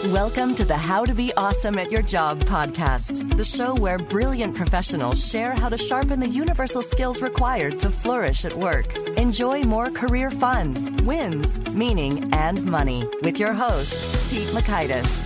Welcome to the How to Be Awesome at Your Job podcast, the show where brilliant professionals share how to sharpen the universal skills required to flourish at work. Enjoy more career fun, wins, meaning, and money with your host, Pete Makaitis.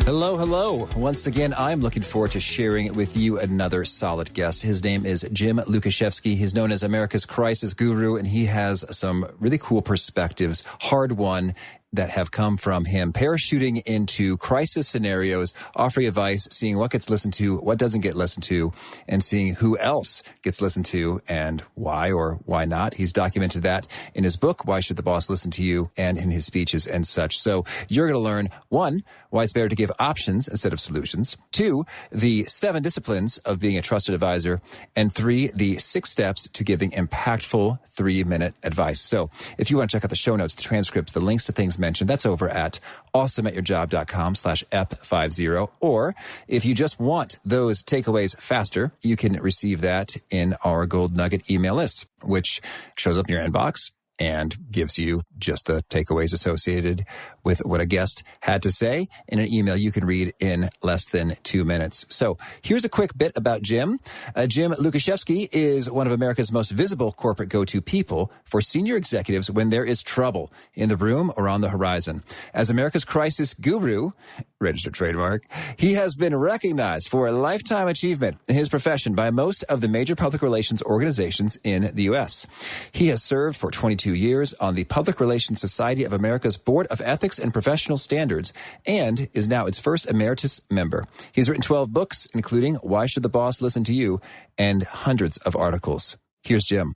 Hello, hello. Once again, I'm looking forward to sharing with you another solid guest. His name is Jim Lukaszewski. He's known as America's crisis guru, and he has some really cool perspectives, hard-won, that have come from him parachuting into crisis scenarios, offering advice, seeing what gets listened to, what doesn't get listened to, and seeing who else gets listened to and why or why not. He's documented that in his book, Why Should the Boss Listen to You, and in his speeches and such. So you're going to learn, 1, why it's better to give options instead of solutions, 2, the 7 disciplines of being a trusted advisor, and 3, the 6 steps to giving impactful 3-minute advice. So if you want to check out the show notes, the transcripts, the links to things mentioned, that's over at awesomeatyourjob.com/EP50. Or if you just want those takeaways faster, you can receive that in our Gold Nugget email list, which shows up in your inbox and gives you just the takeaways associated with what a guest had to say in an email you can read in less than 2 minutes. So here's a quick bit about Jim. Jim Lukaszewski is one of America's most visible corporate go-to people for senior executives when there is trouble in the room or on the horizon. As America's crisis guru, registered trademark, he has been recognized for a lifetime achievement in his profession by most of the major public relations organizations in the U.S. He has served for 22 years on the Public Relations Society of America's Board of Ethics and Professional Standards and is now its first Emeritus member. He's written 12 books, including Why Should the Boss Listen to You, and hundreds of articles. Here's Jim.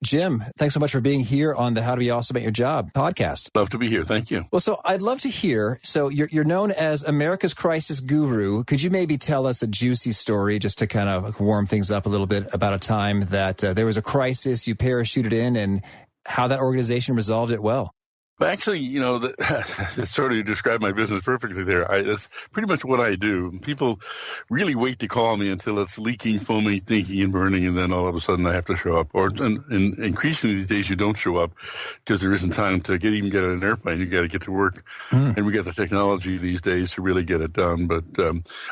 Jim, thanks so much for being here on the How to Be Awesome at Your Job podcast. Love to be here. Thank you. Well, so I'd love to hear, so you're known as America's crisis guru. Could you maybe tell us a juicy story just to kind of warm things up a little bit about a time that there was a crisis, you parachuted in, and how that organization resolved it well? Actually, you know, that sort of described my business perfectly there. That's pretty much what I do. People really wait to call me until it's leaking, foaming, stinking, and burning, and then all of a sudden I have to show up. Or and increasingly these days you don't show up because there isn't time to even get on an airplane. You got to get to work, and we got the technology these days to really get it done. But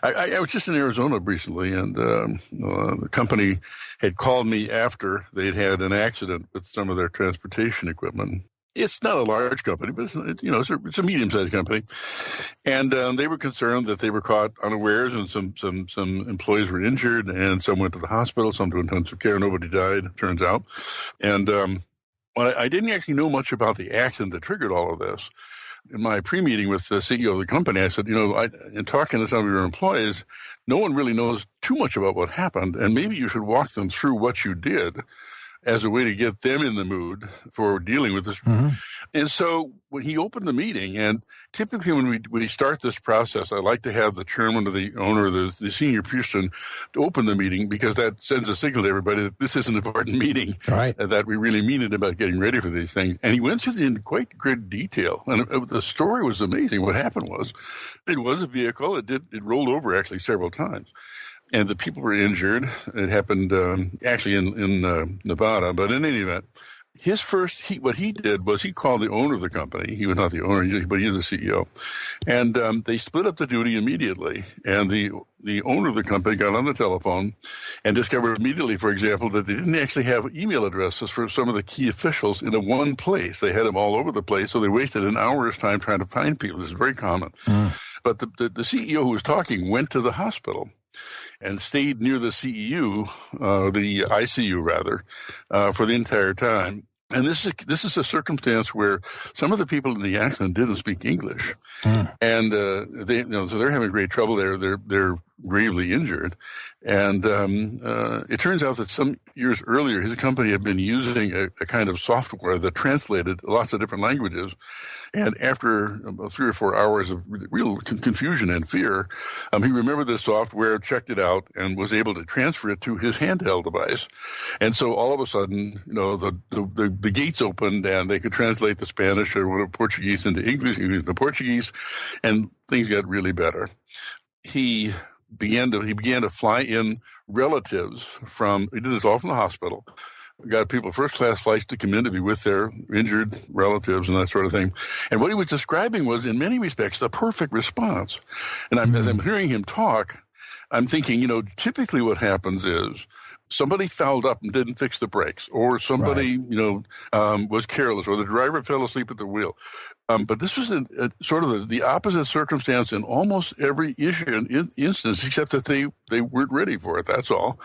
I was just in Arizona recently, and the company had called me after they'd had an accident with some of their transportation equipment. It's not a large company, but it's a medium-sized company, and they were concerned that they were caught unawares, and some employees were injured, and some went to the hospital, some to intensive care. Nobody died, turns out. And I didn't actually know much about the accident that triggered all of this. In my pre-meeting with the CEO of the company, I said, in talking to some of your employees, no one really knows too much about what happened, and maybe you should walk them through what you did as a way to get them in the mood for dealing with this. Mm-hmm. And so when he opened the meeting, and typically when we start this process, I like to have the chairman or the owner or the senior person to open the meeting, because that sends a signal to everybody that this is an important meeting, right, that we really mean it about getting ready for these things. And he went through it in quite great detail. And the story was amazing. What happened was it was a vehicle. It rolled over actually several times. And the people were injured. It happened actually in Nevada. But in any event, what he did was he called the owner of the company. He was not the owner, but he was the CEO. And they split up the duty immediately. And the owner of the company got on the telephone and discovered immediately, for example, that they didn't actually have email addresses for some of the key officials in one place. They had them all over the place, so they wasted an hour's time trying to find people. This is very common. But the CEO who was talking went to the hospital and stayed near the CEU, the ICU rather, for the entire time. And this is a circumstance where some of the people in the accident didn't speak English, and so they're having great trouble there. They're gravely injured, and it turns out that some years earlier, his company had been using a kind of software that translated lots of different languages. And after about 3 or 4 hours of real confusion and fear, he remembered the software, checked it out, and was able to transfer it to his handheld device. And so all of a sudden, the gates opened, and they could translate the Spanish or Portuguese into English, English into Portuguese, and things got really better. He began to fly in relatives he did this all from the hospital, got people first-class flights to come in to be with their injured relatives and that sort of thing. And what he was describing was, in many respects, the perfect response. And as I'm hearing him talk, I'm thinking, typically what happens is somebody fouled up and didn't fix the brakes, or somebody, was careless, or the driver fell asleep at the wheel. But this was sort of the opposite circumstance in almost every instance, except that they weren't ready for it. That's all.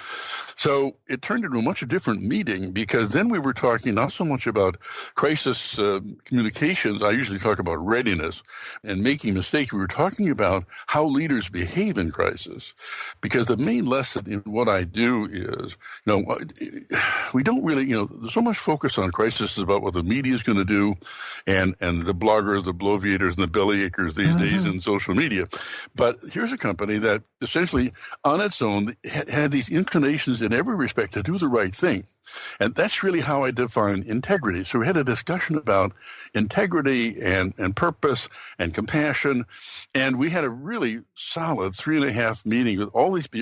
So it turned into a much different meeting, because then we were talking not so much about crisis communications. I usually talk about readiness and making mistakes. We were talking about how leaders behave in crisis, because the main lesson in what I do is, we don't really, there's so much focus on crisis about what the media is going to do, and the bloggers, the bloviators, and the bellyachers these days in social media. But here's a company that essentially on its own had these inclinations in every respect to do the right thing. And that's really how I define integrity. So we had a discussion about integrity and purpose and compassion. And we had a really solid 3.5 meeting with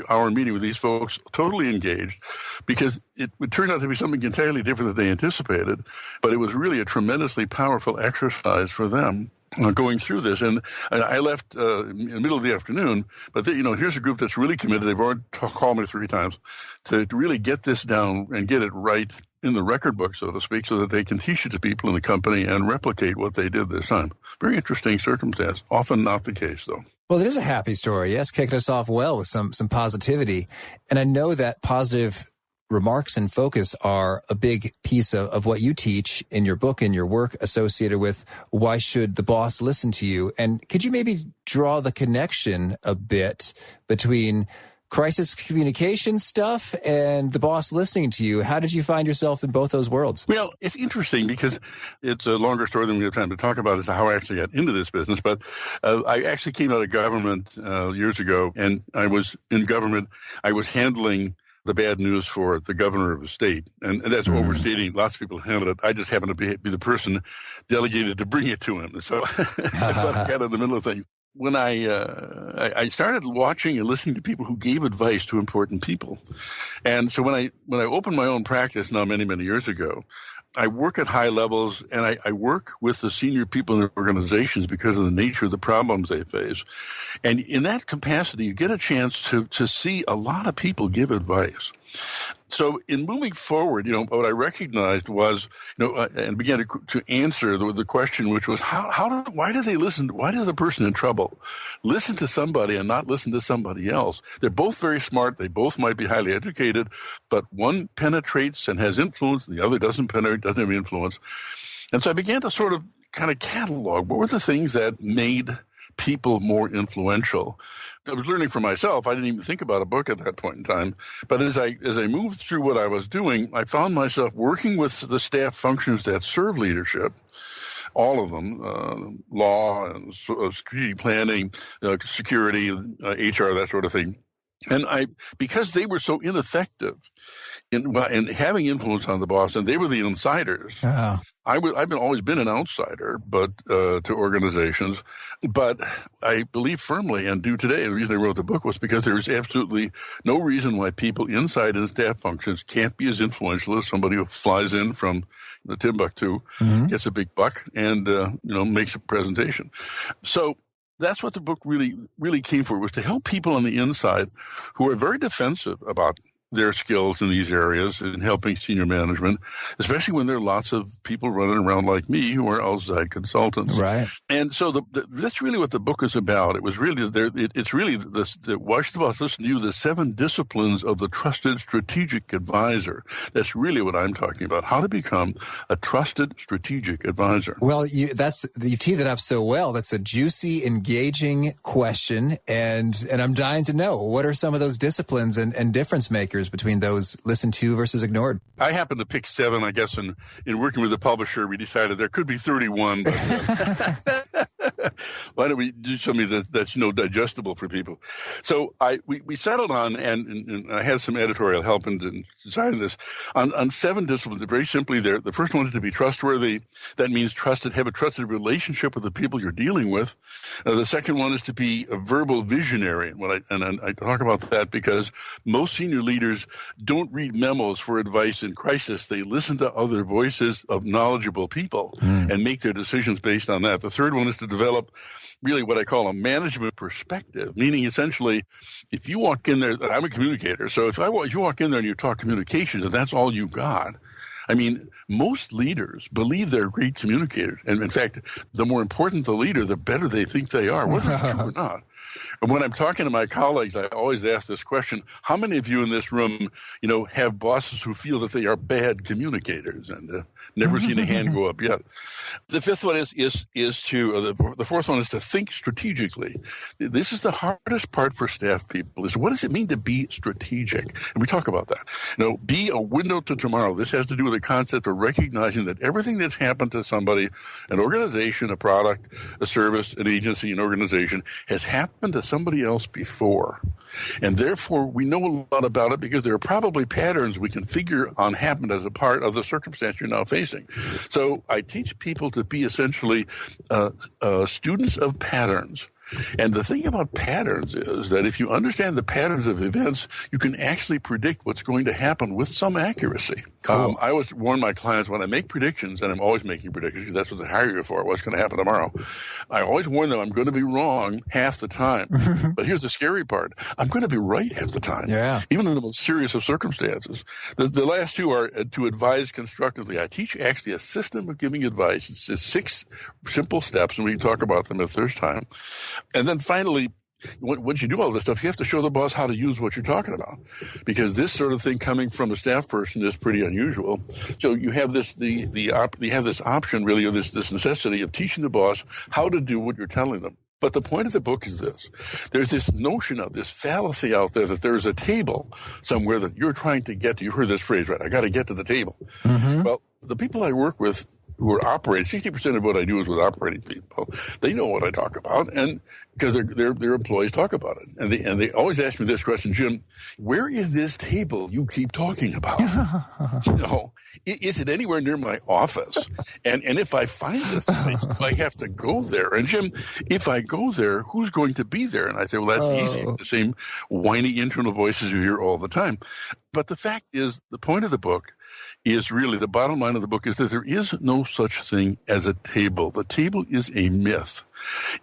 hour meeting with these folks, totally engaged, because it turned out to be something entirely different than they anticipated. But it was really a tremendously powerful exercise for them going through this. And I left in the middle of the afternoon, but here's a group that's really committed. They've already called me 3 times to really get this down and get it right in the record book, so to speak, so that they can teach it to people in the company and replicate what they did this time. Very interesting circumstance. Often not the case, though. Well, it is a happy story. Yes, kicking us off well with some positivity. And I know that positive remarks and focus are a big piece of what you teach in your book and your work associated with why should the boss listen to you. And could you maybe draw the connection a bit between crisis communication stuff and the boss listening to you? How did you find yourself in both those worlds? Well, it's interesting because it's a longer story than we have time to talk about as to how I actually got into this business. But I actually came out of government years ago, and I was in government. I was handling the bad news for the governor of the state. And that's overstating. Lots of people handle it. I just happen to be the person delegated to bring it to him. So I got in the middle of things. When I started watching and listening to people who gave advice to important people. And so when I opened my own practice now many, many years ago, I work at high levels, and I work with the senior people in the organizations because of the nature of the problems they face. And in that capacity, you get a chance to see a lot of people give advice. So in moving forward, what I recognized was, and began to answer the question, which was, why do they listen? Why does a person in trouble listen to somebody and not listen to somebody else? They're both very smart. They both might be highly educated, but one penetrates and has influence, and the other doesn't penetrate, doesn't have influence. And so I began to sort of kind of catalog what were the things that made people more influential. I was learning for myself. I didn't even think about a book at that point in time. But as I moved through what I was doing, I found myself working with the staff functions that serve leadership, all of them, law and strategic planning, security, HR, that sort of thing. And because they were so ineffective in having influence on the boss, and they were the insiders. I've always been an outsider, but to organizations. But I believe firmly, and do today, the reason I wrote the book was because there is absolutely no reason why people inside in staff functions can't be as influential as somebody who flies in from the Timbuktu, gets a big buck, and makes a presentation. So that's what the book really, really came for, was to help people on the inside who are very defensive about their skills in these areas in helping senior management, especially when there are lots of people running around like me who are outside consultants. Right. And so that's really what the book is about. It was really it's really why should the boss listen to you? The 7 disciplines of the trusted strategic advisor. That's really what I'm talking about. How to become a trusted strategic advisor. Well, you teed that up so well. That's a juicy, engaging question, and I'm dying to know, what are some of those disciplines and difference makers between those listened to versus ignored? I happened to pick 7, I guess, in working with the publisher, we decided there could be 31. But, Why don't we do something that's digestible for people? So we settled on, and I had some editorial help in designing this, on 7 disciplines. Very simply, the first one is to be trustworthy. That means have a trusted relationship with the people you're dealing with. The second one is to be a verbal visionary. And I talk about that because most senior leaders don't read memos for advice in crisis. They listen to other voices of knowledgeable people and make their decisions based on that. The third one is to develop really what I call a management perspective, meaning essentially if you walk in there, I'm a communicator, so if you walk in there and you talk communications and that's all you got, I mean, most leaders believe they're great communicators. And in fact, the more important the leader, the better they think they are, whether it's true or not. And when I'm talking to my colleagues, I always ask this question: how many of you in this room, have bosses who feel that they are bad communicators? And never seen a hand go up yet. The fifth one the fourth one is to think strategically. This is the hardest part for staff people: is what does it mean to be strategic? And we talk about that. Be a window to tomorrow. This has to do with the concept of recognizing that everything that's happened to somebody, an organization, a product, a service, an agency, an organization, has happened to somebody else before. And therefore, we know a lot about it because there are probably patterns we can figure on happened as a part of the circumstance you're now facing. So I teach people to be essentially students of patterns. And the thing about patterns is that if you understand the patterns of events, you can actually predict what's going to happen with some accuracy. Cool. I always warn my clients when I make predictions, and I'm always making predictions because that's what they hire you for, what's going to happen tomorrow. I always warn them I'm going to be wrong half the time. But here's the scary part. I'm going to be right half the time. Yeah. Even in the most serious of circumstances. The last two are to advise constructively. I teach actually a system of giving advice. It's just 6 simple steps, and we can talk about them if there's time. And then finally, once you do all this stuff, you have to show the boss how to use what you're talking about, because this sort of thing coming from a staff person is pretty unusual. So you have this this option really, or this necessity of teaching the boss how to do what you're telling them. But the point of the book is this: there's this notion of this fallacy out there that there's a table somewhere that you're trying to get to. You heard this phrase, right? I got to get to the table. Mm-hmm. Well, the people I work with who are operating, 60% of what I do is with operating people. They know what I talk about, and because their employees talk about it. And they always ask me this question: Jim, where is this table you keep talking about? Is it anywhere near my office? And if I find this place, I have to go there. And Jim, if I go there, who's going to be there? And I say, well, that's easy. The same whiny internal voices you hear all the time. But the fact is, the point of the book is really, the bottom line of the book is that there is no such thing as a table. The table is a myth.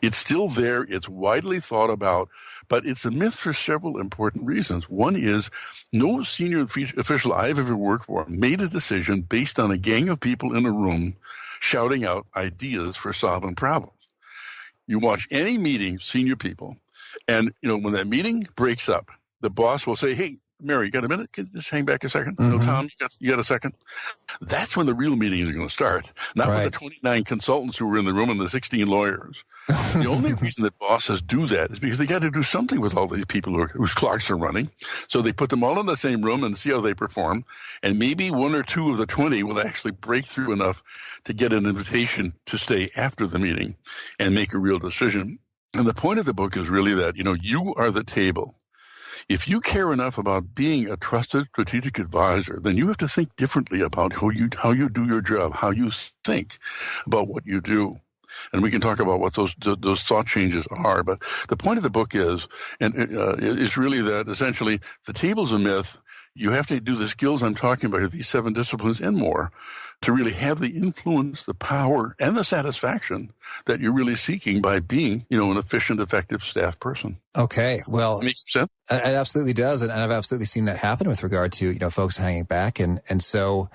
It's still there. It's widely thought about, but it's a myth for several important reasons. One is, no senior official I've ever worked for made a decision based on a gang of people in a room shouting out ideas for solving problems. You watch any meeting, senior people, and when that meeting breaks up, the boss will say, hey, Mary, you got a minute? Can you just hang back a second? Mm-hmm. No, Tom, you got a second? That's when the real meeting is going to start. Not with the 29 consultants who were in the room and the 16 lawyers. The only reason that bosses do that is because they got to do something with all these people whose clocks are running. So they put them all in the same room and see how they perform. And maybe 1 or 2 of the 20 will actually break through enough to get an invitation to stay after the meeting and make a real decision. And the point of the book is really that, you are the table. If you care enough about being a trusted strategic advisor, then you have to think differently about how you do your job, how you think about what you do. And we can talk about what those thought changes are. But the point of the book is really that essentially the table's a myth. You have to do the skills I'm talking about, these 7 disciplines and more, to really have the influence, the power, and the satisfaction that you're really seeking by being, an efficient, effective staff person. Okay, well, makes sense. It absolutely does, and I've absolutely seen that happen with regard to folks hanging back, and so,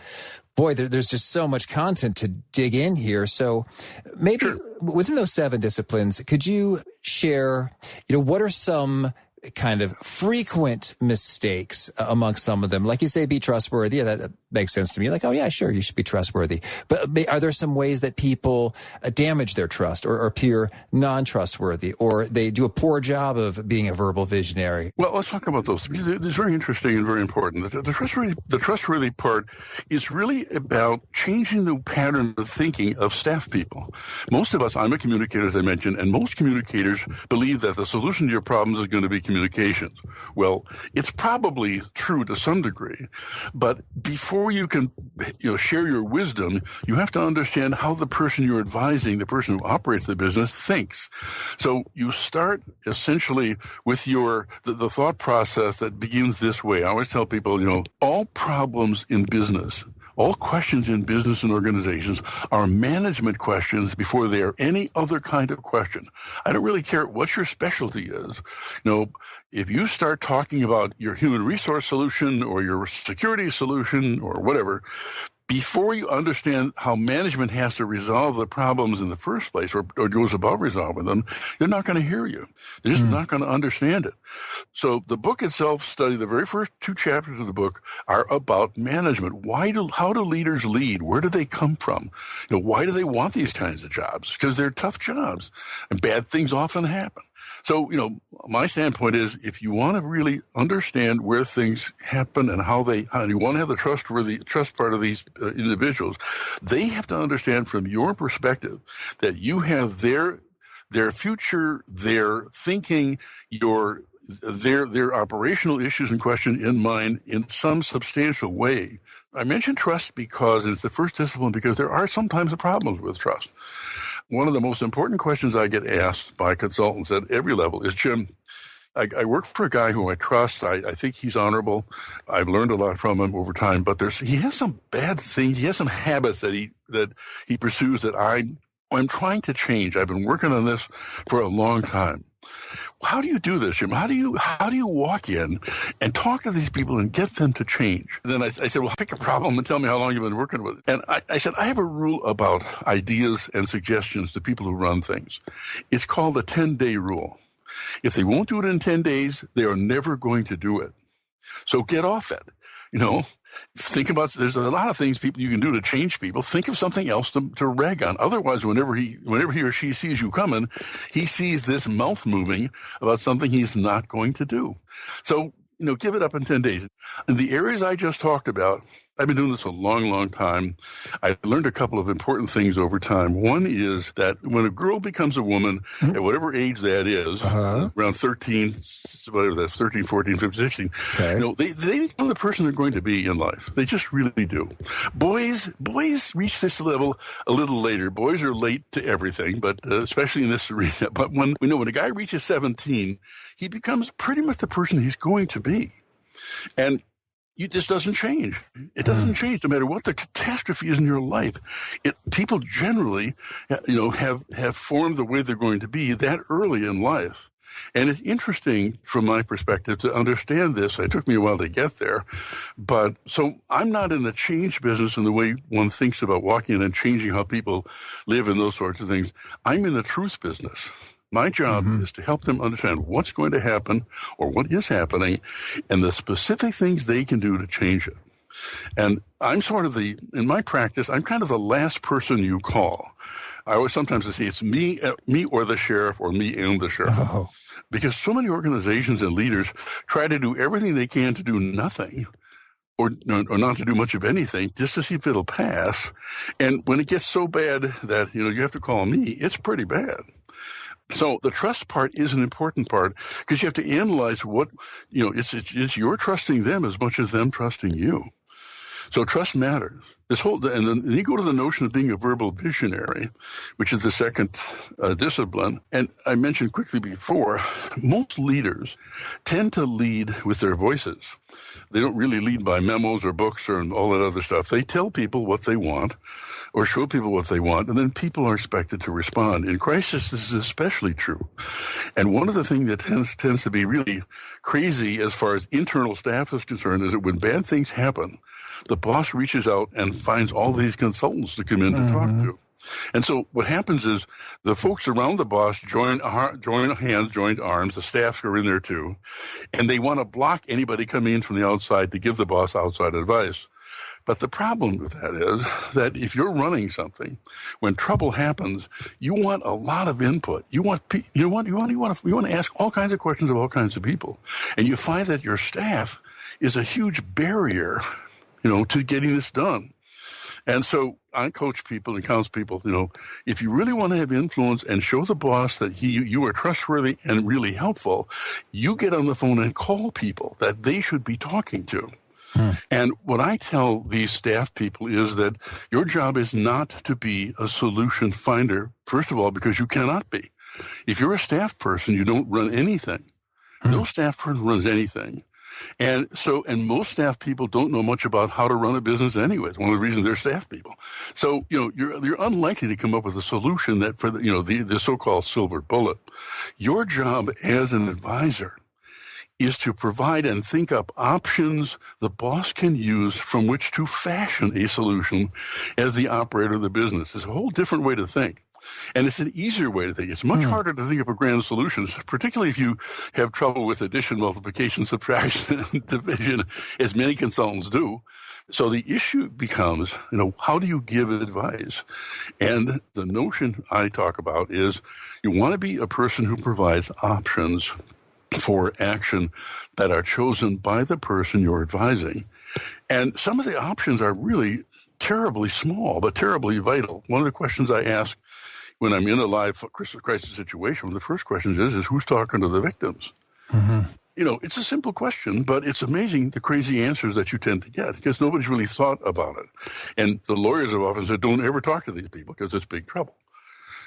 boy, there's just so much content to dig in here. So maybe within those 7 disciplines, could you share, what are some kind of frequent mistakes amongst some of them? Like you say, be trustworthy. Yeah, makes sense to me. Like, oh yeah, sure, you should be trustworthy. But are there some ways that people damage their trust or appear non-trustworthy, or they do a poor job of being a verbal visionary? Well, let's talk about those. It's very interesting and very important. The trustworthy part is really about changing the pattern of thinking of staff people. Most of us, I'm a communicator, as I mentioned, and most communicators believe that the solution to your problems is going to be communications. Well, it's probably true to some degree, but before you can, share your wisdom, you have to understand how the person you're advising, the person who operates the business, thinks. So you start essentially with the thought process that begins this way. I always tell people, all problems in business, all questions in business and organizations are management questions before they are any other kind of question. I don't really care what your specialty is. If you start talking about your human resource solution or your security solution or whatever, before you understand how management has to resolve the problems in the first place or goes about resolving them, they're not going to hear you. They're just not going to understand it. So the book itself, the very first 2 chapters of the book are about management. How do leaders lead? Where do they come from? Why do they want these kinds of jobs? Because they're tough jobs and bad things often happen. So, my standpoint is if you want to really understand where things happen and how you want to have the trust part of these individuals, they have to understand from your perspective that you have their future, their thinking, their operational issues and question in mind in some substantial way. I mentioned trust because it's the first discipline because there are sometimes problems with trust. One of the most important questions I get asked by consultants at every level is, Jim, I work for a guy who I trust. I think he's honorable. I've learned a lot from him over time, but he has some bad things. He has some habits that he pursues that I'm trying to change. I've been working on this for a long time. How do you do this, Jim? How do you walk in and talk to these people and get them to change? Then I said, well, pick a problem and tell me how long you've been working with it. And I said, I have a rule about ideas and suggestions to people who run things. It's called the 10-day rule. If they won't do it in 10 days, they are never going to do it. So get off it. Think about, there's a lot of things you can do to change people. Think of something else to rag on. Otherwise, whenever he or she sees you coming, he sees this mouth moving about something he's not going to do. So, give it up in 10 days. In the areas I just talked about, I've been doing this a long, long time. I learned a couple of important things over time. One is that when a girl becomes a woman, at whatever age that is, around 13, 14, 15, 16, okay. They become the person they're going to be in life. They just really do. Boys reach this level a little later. Boys are late to everything, but especially in this arena. But when a guy reaches 17, he becomes pretty much the person he's going to be. And this doesn't change. It doesn't change no matter what the catastrophe is in your life. People generally, have formed the way they're going to be that early in life. And it's interesting from my perspective to understand this. It took me a while to get there. But so I'm not in the change business in the way one thinks about walking in and changing how people live and those sorts of things. I'm in the truth business. My job is to help them understand what's going to happen or what is happening and the specific things they can do to change it. And I'm in my practice, I'm kind of the last person you call. I always sometimes say it's me or the sheriff or me and the sheriff. Oh. Because so many organizations and leaders try to do everything they can to do nothing or not to do much of anything just to see if it'll pass. And when it gets so bad that, you have to call me, it's pretty bad. So the trust part is an important part because you have to analyze what, it's you're trusting them as much as them trusting you. So trust matters. And then you go to the notion of being a verbal visionary, which is the second discipline. And I mentioned quickly before, most leaders tend to lead with their voices. They don't really lead by memos or books or all that other stuff. They tell people what they want or show people what they want, and then people are expected to respond. In crisis, this is especially true. And one of the things that tends to be really crazy as far as internal staff is concerned is that when bad things happen, the boss reaches out and finds all these consultants to come in to talk to. And so what happens is the folks around the boss join hands, join arms, the staffs are in there too, and they want to block anybody coming in from the outside to give the boss outside advice. But the problem with that is that if you're running something, when trouble happens, you want a lot of input. You want to ask all kinds of questions of all kinds of people, and you find that your staff is a huge barrier, to getting this done. And so I coach people and counsel people, if you really want to have influence and show the boss that you are trustworthy and really helpful, you get on the phone and call people that they should be talking to. And what I tell these staff people is that your job is not to be a solution finder, first of all, because you cannot be. If you're a staff person, you don't run anything. No staff person runs anything. And most staff people don't know much about how to run a business anyway. It's one of the reasons they're staff people. So, you're unlikely to come up with a solution that for the so-called silver bullet. Your job as an advisor is to provide and think up options the boss can use from which to fashion a solution as the operator of the business. It's a whole different way to think. And it's an easier way to think. It's much harder to think up a grand solution, particularly if you have trouble with addition, multiplication, subtraction, and division, as many consultants do. So the issue becomes, how do you give advice? And the notion I talk about is you want to be a person who provides options for action that are chosen by the person you're advising. And some of the options are really terribly small, but terribly vital. One of the questions I ask when I'm in a live crisis situation, one of the first questions is who's talking to the victims? It's a simple question, but it's amazing the crazy answers that you tend to get because nobody's really thought about it. And the lawyers have often said, don't ever talk to these people because it's big trouble.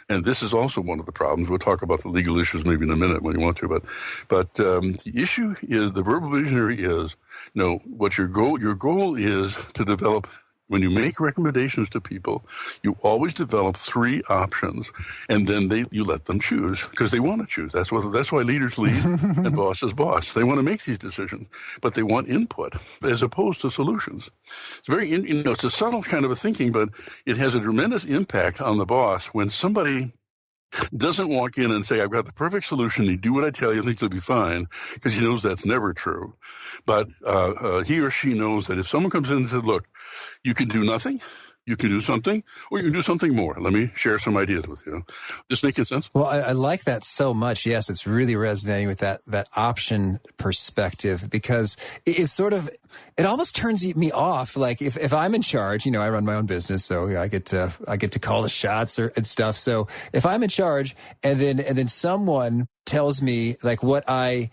And this is also one of the problems. We'll talk about the legal issues maybe in a minute when you want to. But the issue is the verbal visionary is, what your goal is to develop. When you make recommendations to people, you always develop 3 options, and then you let them choose because they want to choose. That's why leaders lead and bosses boss. They want to make these decisions, but they want input as opposed to solutions. It's very, it's a subtle kind of a thinking, but it has a tremendous impact on the boss when somebody doesn't walk in and say, I've got the perfect solution. You do what I tell you, things will be fine, because he knows that's never true. But he or she knows that if someone comes in and says, look, you can do nothing, you can do something, or you can do something more. Let me share some ideas with you. This making sense? Well, I like that so much. Yes, it's really resonating with that option perspective because it's sort of, it almost turns me off. Like if I'm in charge, I run my own business, so I get to call the shots and stuff. So if I'm in charge and then someone tells me like what I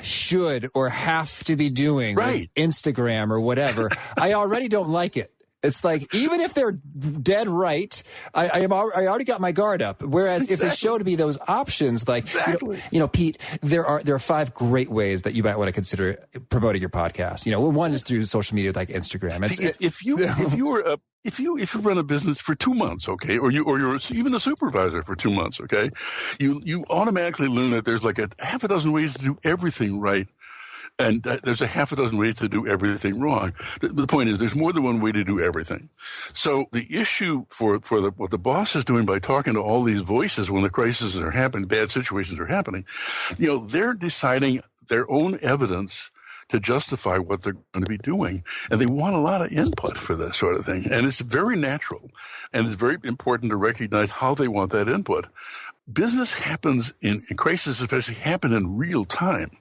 should or have to be doing, right, Instagram or whatever, I already don't like it. It's like, even if they're dead right, I already got my guard up. Whereas if they showed me those options, like, Pete, there are 5 great ways that you might want to consider promoting your podcast. One is through social media like Instagram. If you run a business for 2 months, okay, or you're even a supervisor for 2 months, okay, you automatically learn that there's like a half a dozen ways to do everything right. And there's a half a dozen ways to do everything wrong. The point is, there's more than one way to do everything. So the issue for what the boss is doing by talking to all these voices when the crises are happening, bad situations are happening, they're deciding their own evidence to justify what they're going to be doing. And they want a lot of input for this sort of thing. And it's very natural. And it's very important to recognize how they want that input. Business happens in crisis, especially happen in real time.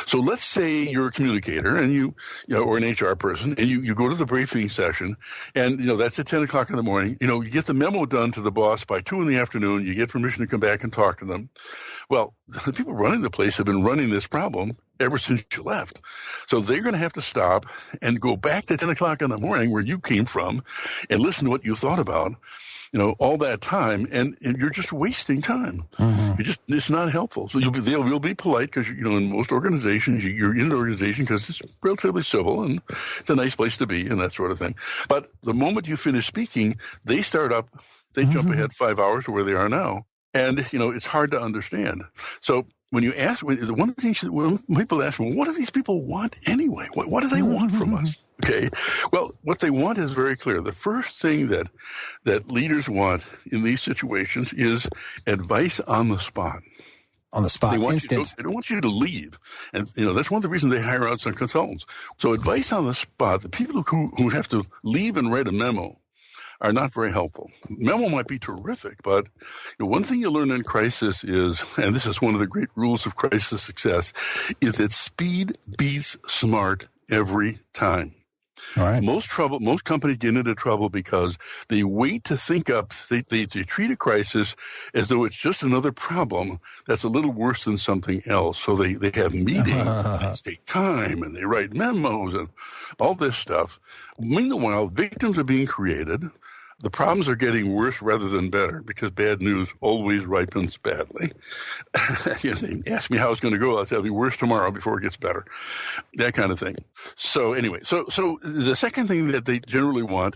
So let's say you're a communicator and you or an HR person, and you go to the briefing session, and that's at 10 o'clock in the morning. You get the memo done to the boss by 2 p.m. You get permission to come back and talk to them. Well, the people running the place have been running this problem ever since you left. So they're going to have to stop and go back to 10 o'clock in the morning where you came from and listen to what you thought about, all that time, and you're just wasting time. Mm-hmm. It's not helpful. So you'll be polite because, in most organizations, you're in an organization because it's relatively civil and it's a nice place to be and that sort of thing. But the moment you finish speaking, they start up, they jump ahead 5 hours to where they are now. And, it's hard to understand. So when you ask, one of the things when people ask, well, what do these people want anyway? What do they want from us? Okay. Well, what they want is very clear. The first thing that leaders want in these situations is advice on the spot. On the spot, instant. They don't want you to leave. And, that's one of the reasons they hire out some consultants. So advice on the spot, the people who have to leave and write a memo are not very helpful. Memo might be terrific, but one thing you learn in crisis is, and this is one of the great rules of crisis success, is that speed beats smart every time. All right. Most companies get into trouble because they wait to think up, they treat a crisis as though it's just another problem that's a little worse than something else. So they have meetings, they take time, and they write memos and all this stuff. Meanwhile, victims are being created. The problems are getting worse rather than better because bad news always ripens badly. They ask me how it's going to go. I'll say it'll be worse tomorrow before it gets better. That kind of thing. So anyway, so the second thing that they generally want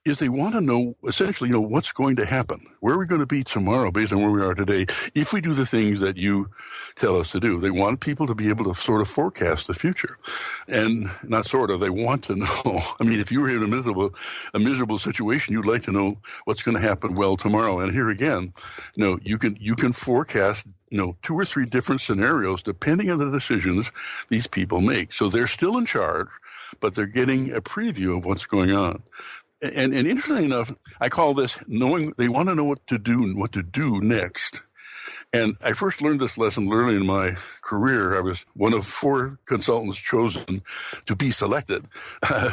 is they want to know, essentially, what's going to happen. Where are we going to be tomorrow based on where we are today if we do the things that you tell us to do? They want people to be able to sort of forecast the future. And not sort of, they want to know. I mean, if you were in a miserable situation, you'd like to know what's going to happen well tomorrow. And here again, you can forecast 2 or 3 different scenarios depending on the decisions these people make. So they're still in charge, but they're getting a preview of what's going on. And interestingly enough, I call this knowing. They want to know what to do next. And I first learned this lesson early in my career. I was one of 4 consultants chosen to be selected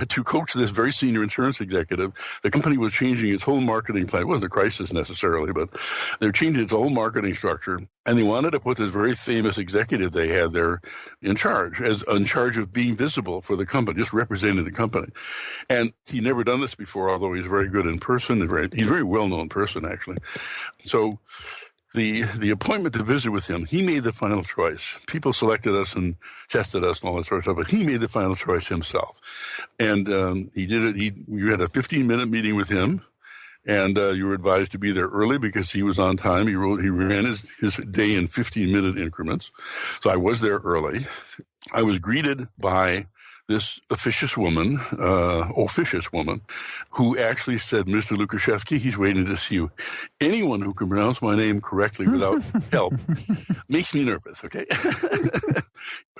to coach this very senior insurance executive. The company was changing its whole marketing plan. It wasn't a crisis necessarily, but they were changing its whole marketing structure. And they wanted to put this very famous executive they had there in charge of being visible for the company, just representing the company. And he'd never done this before, although he's very good in person. He's a very well-known person, actually. So the appointment to visit with him, he made the final choice. People selected us and tested us and all that sort of stuff, but he made the final choice himself. And he did it. You had a 15-minute meeting with him. And you were advised to be there early because he was on time. He ran his day in 15-minute increments. So I was there early. I was greeted by this officious woman, who actually said, "Mr. Lukaszewski, he's waiting to see you." Anyone who can pronounce my name correctly without help makes me nervous, okay?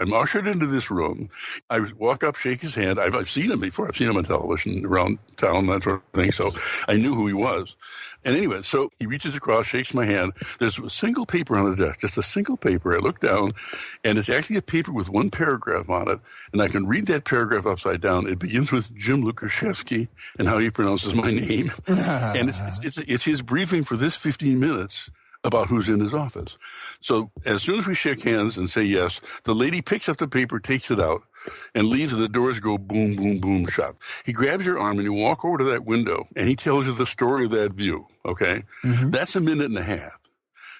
I'm ushered into this room. I walk up, shake his hand. I've seen him before. I've seen him on television around town, that sort of thing, so I knew who he was. And anyway, so he reaches across, shakes my hand. There's a single paper on the desk, just a single paper. I look down, and it's actually a paper with one paragraph on it, and I can read that paragraph upside down. It begins with Jim Lukaszewski and how he pronounces my name. And it's his briefing for this 15 minutes about who's in his office. So as soon as we shake hands and say yes, the lady picks up the paper, takes it out, and leaves, and the doors go boom, boom, boom, shut. He grabs your arm, and you walk over to that window, and he tells you the story of that view, okay? Mm-hmm. That's a minute and a half.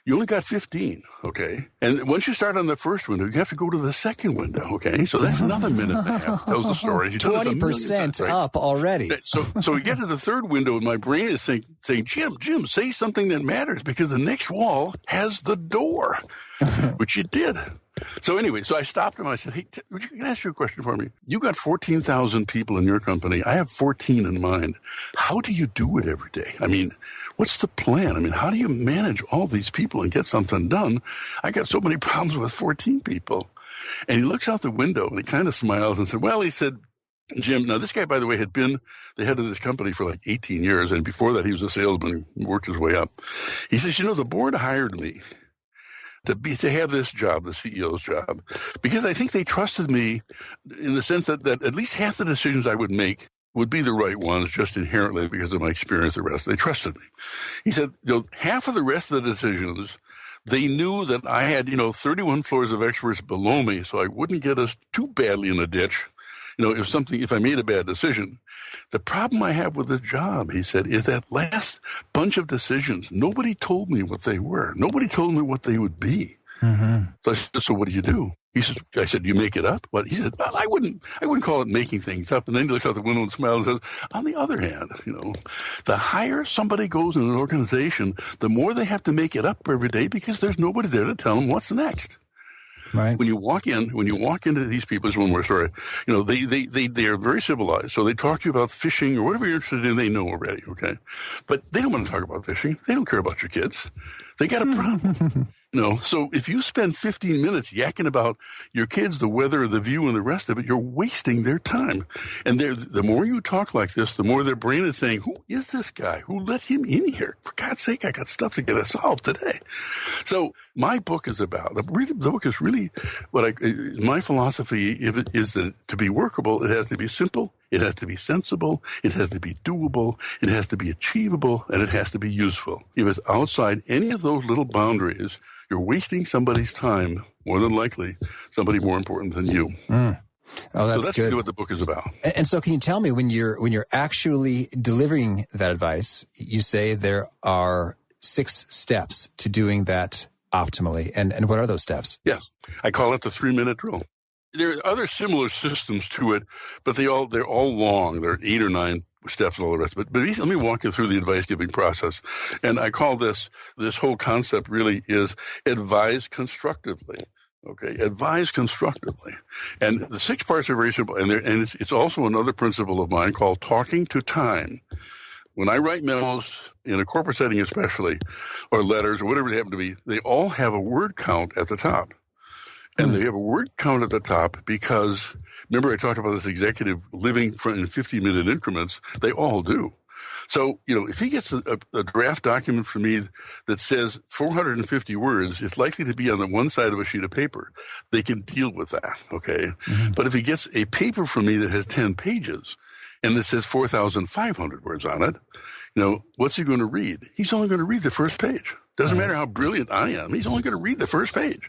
You only got 15, okay? And once you start on the first window, you have to go to the second window, okay? So that's another minute and a half. Tells the story. 20% right? Up already. So we get to the third window, and my brain is saying, Jim, say something that matters, because the next wall has the door, which you did. So anyway, so I stopped him. I said, "Hey, can I ask you a question for me? You got 14,000 people in your company. I have 14 in mind. How do you do it every day? I mean, what's the plan? I mean, how do you manage all these people and get something done? I got so many problems with 14 people." And he looks out the window and he kind of smiles and said, he said, "Jim," now this guy, by the way, had been the head of this company for like 18 years. And before that, he was a salesman and worked his way up. He says, "The board hired me to have this job, the CEO's job, because I think they trusted me in the sense that at least half the decisions I would make would be the right ones just inherently because of my experience. The rest, they trusted me." He said, half of the rest of the decisions, they knew that I had, 31 floors of experts below me, so I wouldn't get us too badly in a ditch. If I made a bad decision. The problem I have with the job," he said, "is that last bunch of decisions, nobody told me what they were. Nobody told me what they would be." Mm-hmm. So I said, "So what do?" I said, "Do you make it up?" Well, he said, "Well, I wouldn't call it making things up." And then he looks out the window and smiles and says, "On the other hand, the higher somebody goes in an organization, the more they have to make it up every day because there's nobody there to tell them what's next." Right. When you walk into these people, this is one more story. They are very civilized. So they talk to you about fishing or whatever you're interested in. They know already. Okay. But they don't want to talk about fishing. They don't care about your kids. They got a problem. So if you spend 15 minutes yakking about your kids, the weather, the view, and the rest of it, you're wasting their time. And the more you talk like this, the more their brain is saying, who is this guy? Who let him in here? For God's sake, I got stuff to get us solved today. So my book is about, the book is really my philosophy is that to be workable, it has to be simple, it has to be sensible, it has to be doable, it has to be achievable, and it has to be useful. If it's outside any of those little boundaries, you're wasting somebody's time, more than likely, somebody more important than you. Oh, that's so that's good. really what the book is about. And so can you tell me, when you're actually delivering that advice, you say there are 6 steps to doing that optimally. And what are those steps? Yeah. I call it the 3-minute drill. There are other similar systems to it, but they're all long. There are 8 or 9 steps and all the rest of it. But let me walk you through the advice-giving process. And I call this whole concept really is advise constructively. Okay, advise constructively. And the 6 parts are very simple. And it's also another principle of mine called talking to time. When I write memos, in a corporate setting especially, or letters or whatever they happen to be, they all have a word count at the top. And they have a word count at the top because, remember I talked about this executive living in 50-minute increments? They all do. So, if he gets a draft document from me that says 450 words, it's likely to be on the one side of a sheet of paper. They can deal with that, okay? Mm-hmm. But if he gets a paper from me that has 10 pages and it says 4,500 words on it, what's he going to read? He's only going to read the first page. Doesn't matter how brilliant I am. He's only going to read the first page.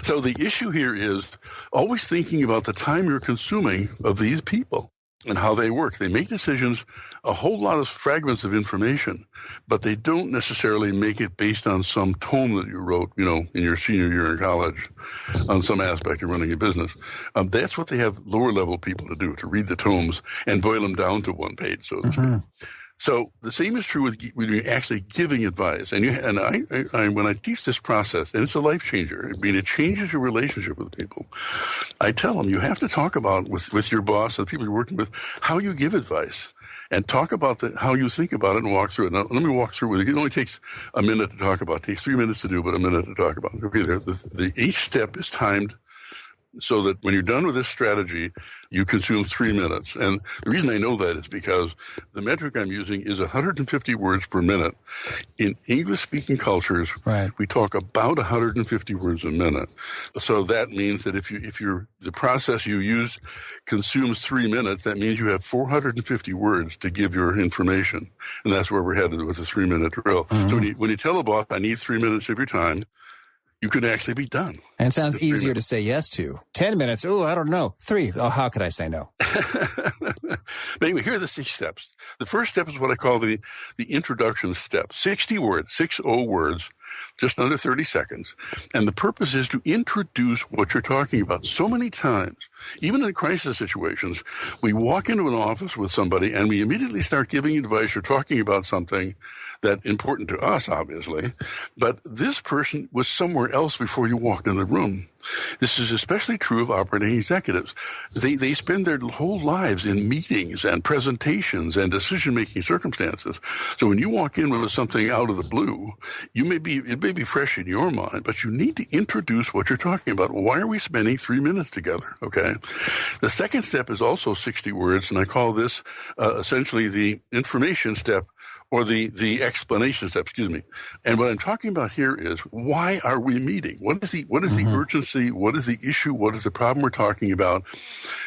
So the issue here is always thinking about the time you're consuming of these people and how they work. They make decisions, a whole lot of fragments of information, but they don't necessarily make it based on some tome that you wrote, in your senior year in college on some aspect of running a business. That's what they have lower level people to do, to read the tomes and boil them down to one page, so to speak. So the same is true when you're actually giving advice. And I when I teach this process, and it's a life changer, it changes your relationship with people. I tell them you have to talk about with your boss and the people you're working with how you give advice, and talk about how you think about it and walk through it. Now, let me walk through it. It only takes a minute to talk about. It takes 3 minutes to do, but a minute to talk about it. Okay, each step is timed so that when you're done with this strategy, you consume 3 minutes. And the reason I know that is because the metric I'm using is 150 words per minute. In English-speaking cultures, we talk about 150 words a minute. So that means that if the process you use consumes 3 minutes, that means you have 450 words to give your information. And that's where we're headed with the 3-minute drill. Mm-hmm. So when you tell a boss, I need 3 minutes of your time, you could actually be done. And it sounds easier to say yes to. 10 minutes, I don't know. 3, how could I say no? But anyway, here are the 6 steps. The first step is what I call the introduction step. 60 words, 60 words, just under 30 seconds. And the purpose is to introduce what you're talking about. So many times, even in crisis situations, we walk into an office with somebody and we immediately start giving advice or talking about something that's important to us, obviously. But this person was somewhere else before you walked in the room. This is especially true of operating executives. They spend their whole lives in meetings and presentations and decision-making circumstances. So when you walk in with something out of the blue, it may be fresh in your mind, but you need to introduce what you're talking about. Why are we spending 3 minutes together? Okay. The second step is also 60 words, and I call this essentially the information step, or the explanation step, And what I'm talking about here is, why are we meeting? What is the urgency? What is the issue? What is the problem we're talking about?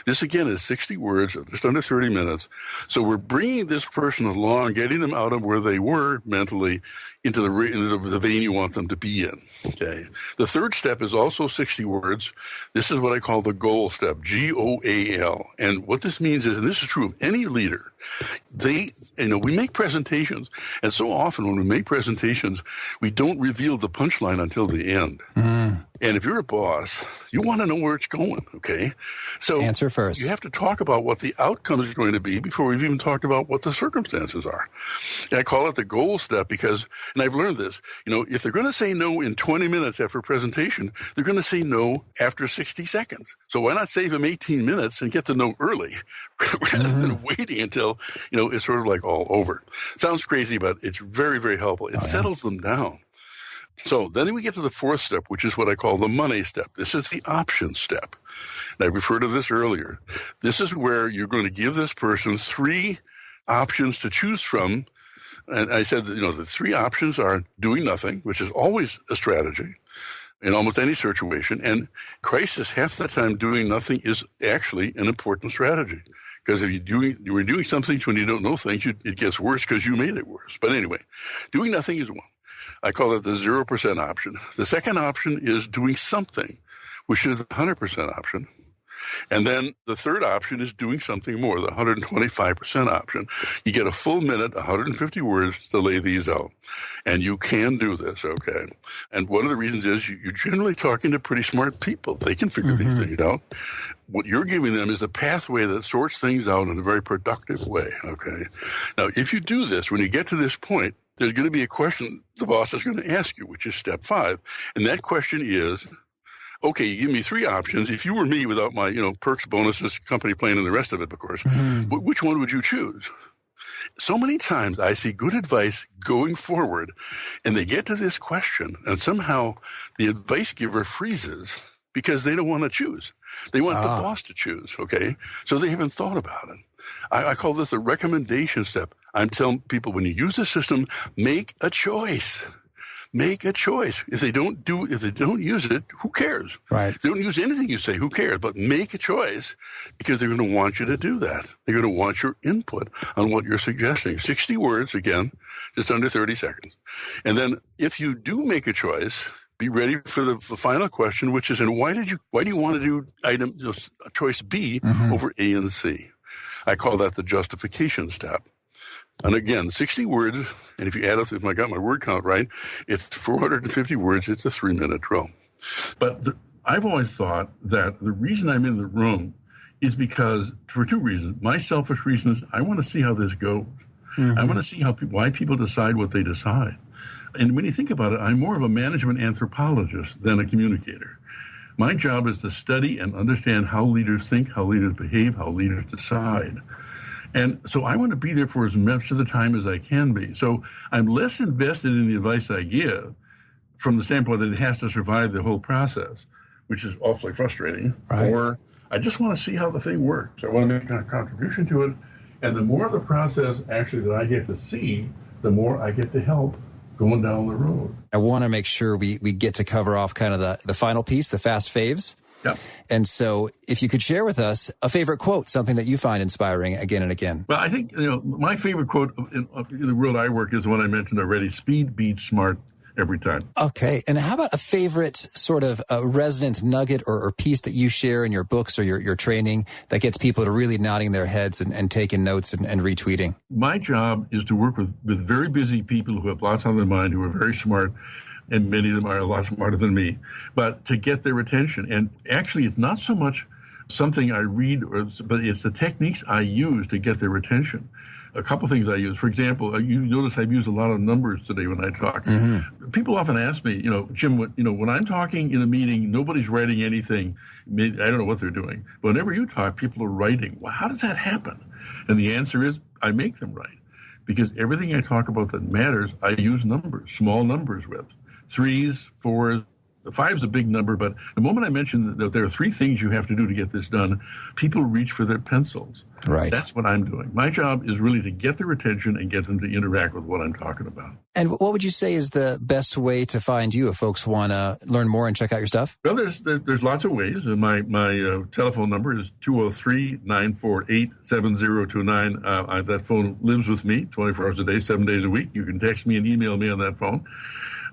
This, again, is 60 words, just under 30 minutes. So we're bringing this person along, getting them out of where they were mentally into the vein you want them to be in. Okay. The third step is also 60 words. This is what I call the goal step, GOAL. And what this means is, and this is true of any leader, we make presentations, and so often when we make presentations, we don't reveal the punchline until the end. Mm. And if you're a boss, you want to know where it's going, okay? So answer first. You have to talk about what the outcomes are going to be before we've even talked about what the circumstances are. And I call it the goal step because, and I've learned this, if they're going to say no in 20 minutes after a presentation, they're going to say no after 60 seconds. So why not save them 18 minutes and get the no early rather than waiting until, it's sort of like all over. Sounds crazy, but it's very, very helpful. It settles them down. So then we get to the fourth step, which is what I call the money step. This is the option step. And I referred to this earlier. This is where you're going to give this person 3 options to choose from. And I said, the 3 options are doing nothing, which is always a strategy in almost any situation. And crisis, half the time doing nothing is actually an important strategy. Because if you're doing some things when you don't know things, it gets worse because you made it worse. But anyway, doing nothing is one. I call it the 0% option. The second option is doing something, which is the 100% option. And then the third option is doing something more, the 125% option. You get a full minute, 150 words to lay these out. And you can do this, okay? And one of the reasons is you're generally talking to pretty smart people. They can figure these things out. What you're giving them is a pathway that sorts things out in a very productive way, okay? Now, if you do this, when you get to this point, there's going to be a question the boss is going to ask you, which is step 5. And that question is, okay, you give me 3 options. If you were me without my, perks, bonuses, company plan, and the rest of it, of course, which one would you choose? So many times I see good advice going forward, and they get to this question, and somehow the advice giver freezes because they don't want to choose. They want the boss to choose, okay? So they haven't thought about it. I call this the recommendation step. I'm telling people, when you use the system, make a choice. Make a choice. If they don't use it, who cares? Right. If they don't use anything you say, who cares? But make a choice, because they're going to want you to do that. They're going to want your input on what you're suggesting. 60 words, again, just under 30 seconds. And then if you do make a choice, be ready for the final question, which is, and why do you want to do choice B over A and C? I call that the justification step. And again, 60 words, and if you add up, if I got my word count right, it's 450 words. It's a 3-minute drill. But I've always thought that the reason I'm in the room is because, for 2 reasons. My selfish reason is I want to see how this goes. I want to see why people decide what they decide. And when you think about it, I'm more of a management anthropologist than a communicator. My job is to study and understand how leaders think, how leaders behave, how leaders decide. And so I want to be there for as much of the time as I can be. So I'm less invested in the advice I give from the standpoint that it has to survive the whole process, which is awfully frustrating. Right. Or I just want to see how the thing works. I want to make a contribution to it. And the more of the process actually that I get to see, the more I get to help going down the road. I want to make sure we get to cover off kind of the final piece, the fast faves. Yep. And so if you could share with us a favorite quote, something that you find inspiring again and again. Well, I think, my favorite quote in the world I work is the one I mentioned already: speed beats smart every time. Okay. And how about a favorite sort of resonant nugget or piece that you share in your books or your training that gets people to really nodding their heads and taking notes and retweeting? My job is to work with very busy people who have lots on their mind, who are very smart, and many of them are a lot smarter than me, but to get their attention. And actually, it's not so much something I read, but it's the techniques I use to get their attention. A couple things I use. For example, you notice I've used a lot of numbers today when I talk. People often ask me, Jim, when I'm talking in a meeting, nobody's writing anything. I don't know what they're doing. But whenever you talk, people are writing. Well, how does that happen? And the answer is I make them write. Because everything I talk about that matters, I use numbers, small numbers with. 3s, 4s, 5's a big number, but the moment I mention that there are 3 things you have to do to get this done, people reach for their pencils. Right. That's what I'm doing. My job is really to get their attention and get them to interact with what I'm talking about. And what would you say is the best way to find you if folks want to learn more and check out your stuff? Well, there's lots of ways. My telephone number is 203-948-7029. That phone lives with me 24 hours a day, 7 days a week. You can text me and email me on that phone.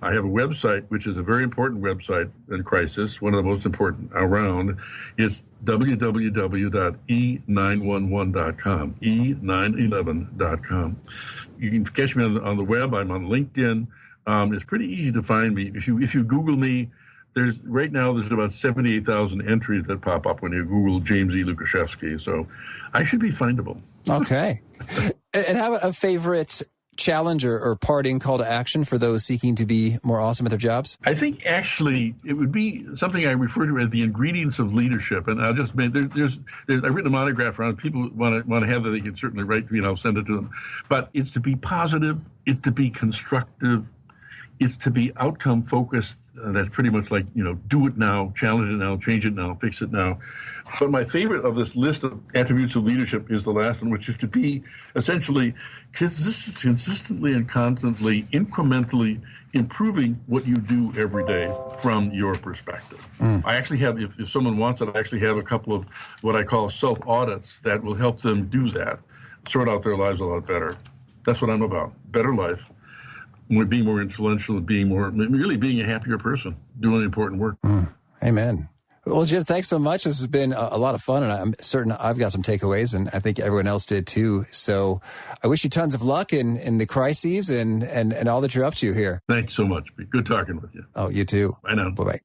I have a website, which is a very important website in crisis, one of the most important around. It's www.e911.com, e911.com. You can catch me on the web. I'm on LinkedIn. It's pretty easy to find me. If you Google me, there's about 78,000 entries that pop up when you Google James E. Lukaszewski. So I should be findable. Okay. And how about a favorite challenge or parting call to action for those seeking to be more awesome at their jobs? I think actually it would be something I refer to as the ingredients of leadership. And I'll just make I've written a monograph around it. People want to have that, they can certainly write to me and I'll send it to them. But it's to be positive, it's to be constructive, It's to be outcome focused. That's pretty much like, do it now, challenge it now, change it now, fix it now. But my favorite of this list of attributes of leadership is the last one, which is to be essentially consistently and constantly, incrementally improving what you do every day from your perspective. I actually have, if someone wants it, I actually have a couple of what I call self-audits that will help them do that, sort out their lives a lot better. That's what I'm about, better life. Being more influential and being a happier person, doing important work. Amen. Well, Jim, thanks so much. This has been a lot of fun, and I'm certain I've got some takeaways, and I think everyone else did too. So I wish you tons of luck in the crises and all that you're up to here. Thanks so much. Good talking with you. Oh, you too. Bye now. Bye-bye.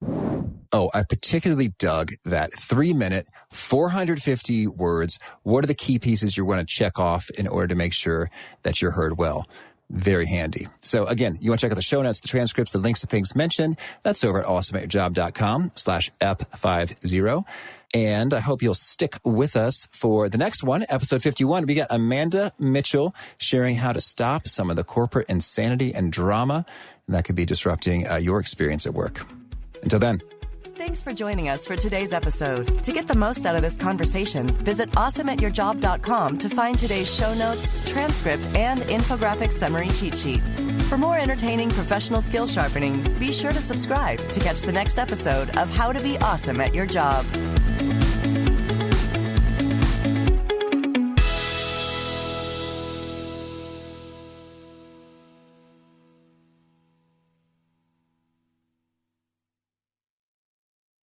Oh, I particularly dug that 3-minute, 450 words. What are the key pieces you want to check off in order to make sure that you're heard well? Very handy. So again, you want to check out the show notes, the transcripts, the links to things mentioned. That's over at awesomeatyourjob.com/EP50. And I hope you'll stick with us for the next one, episode 51. We got Amanda Mitchell sharing how to stop some of the corporate insanity and drama, and that could be disrupting your experience at work. Until then. Thanks for joining us for today's episode. To get the most out of this conversation, visit awesomeatyourjob.com to find today's show notes, transcript, and infographic summary cheat sheet. For more entertaining professional skill sharpening, be sure to subscribe to catch the next episode of How to Be Awesome at Your Job.